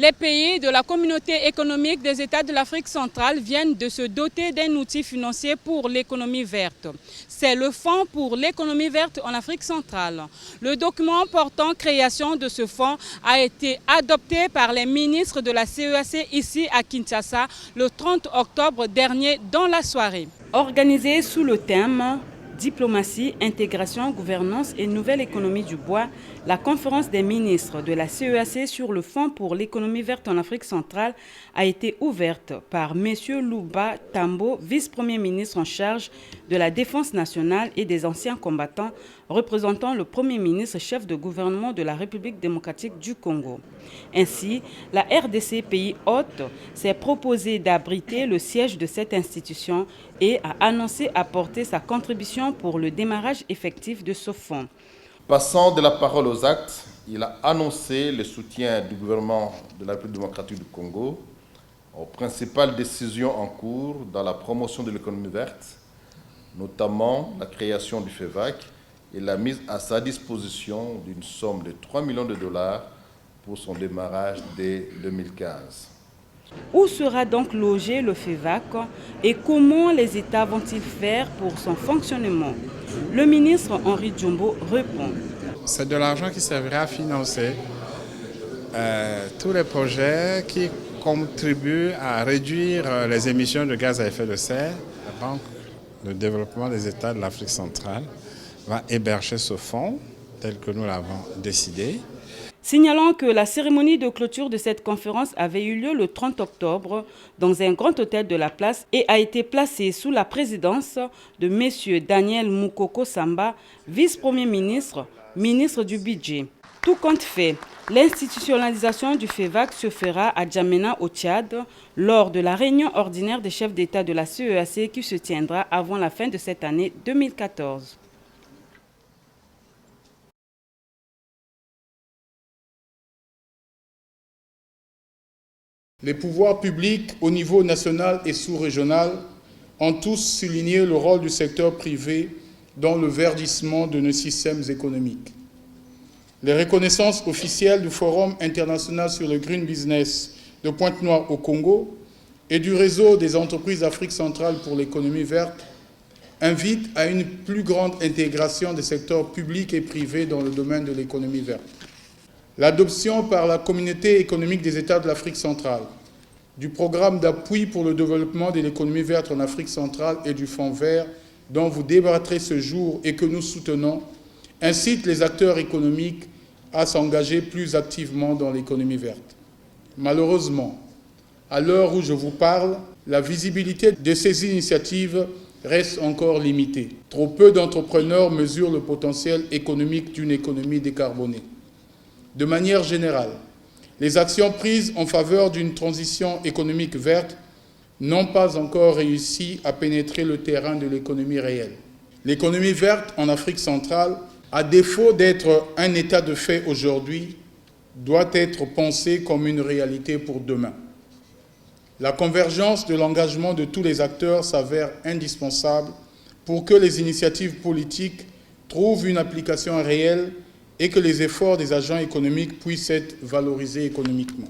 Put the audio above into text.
Les pays de la communauté économique des États de l'Afrique centrale viennent de se doter d'un outil financier pour l'économie verte. C'est le Fonds pour l'économie verte en Afrique centrale. Le document portant création de ce fonds a été adopté par les ministres de la CEAC ici à Kinshasa le 30 octobre dernier dans la soirée. Organisée sous le thème Diplomatie, intégration, gouvernance et nouvelle économie du bois, la conférence des ministres de la CEAC sur le Fonds pour l'économie verte en Afrique centrale a été ouverte par M. Louba Tambo, vice-premier ministre en charge de la défense nationale et des anciens combattants, représentant le premier ministre chef de gouvernement de la République démocratique du Congo. Ainsi, la RDC, pays hôte, s'est proposée d'abriter le siège de cette institution et a annoncé apporter sa contribution pour le démarrage effectif de ce fonds. Passant de la parole aux actes, il a annoncé le soutien du gouvernement de la République démocratique du Congo aux principales décisions en cours dans la promotion de l'économie verte, notamment la création du FEVAC et la mise à sa disposition d'une somme de 3 millions de dollars pour son démarrage dès 2015. Où sera donc logé le FEVAC et comment les États vont-ils faire pour son fonctionnement? Le ministre Henri Djombo répond. C'est de l'argent qui servira à financer tous les projets qui contribuent à réduire les émissions de gaz à effet de serre. La Banque de développement des États de l'Afrique centrale va héberger ce fonds tel que nous l'avons décidé. Signalant que la cérémonie de clôture de cette conférence avait eu lieu le 30 octobre dans un grand hôtel de la place et a été placée sous la présidence de M. Daniel Moukoko Samba, vice-premier ministre, ministre du budget. Tout compte fait, l'institutionnalisation du FEVAC se fera à Djamena au Tchad lors de la réunion ordinaire des chefs d'État de la CEAC qui se tiendra avant la fin de cette année 2014. Les pouvoirs publics au niveau national et sous-régional ont tous souligné le rôle du secteur privé dans le verdissement de nos systèmes économiques. Les reconnaissances officielles du Forum international sur le Green Business de Pointe-Noire au Congo et du réseau des entreprises d'Afrique centrale pour l'économie verte invitent à une plus grande intégration des secteurs publics et privés dans le domaine de l'économie verte. L'adoption par la communauté économique des États de l'Afrique centrale du programme d'appui pour le développement de l'économie verte en Afrique centrale et du Fonds vert dont vous débattrez ce jour et que nous soutenons incite les acteurs économiques à s'engager plus activement dans l'économie verte. Malheureusement, à l'heure où je vous parle, la visibilité de ces initiatives reste encore limitée. Trop peu d'entrepreneurs mesurent le potentiel économique d'une économie décarbonée. De manière générale, les actions prises en faveur d'une transition économique verte n'ont pas encore réussi à pénétrer le terrain de l'économie réelle. L'économie verte en Afrique centrale, à défaut d'être un état de fait aujourd'hui, doit être pensée comme une réalité pour demain. La convergence de l'engagement de tous les acteurs s'avère indispensable pour que les initiatives politiques trouvent une application réelle et que les efforts des agents économiques puissent être valorisés économiquement.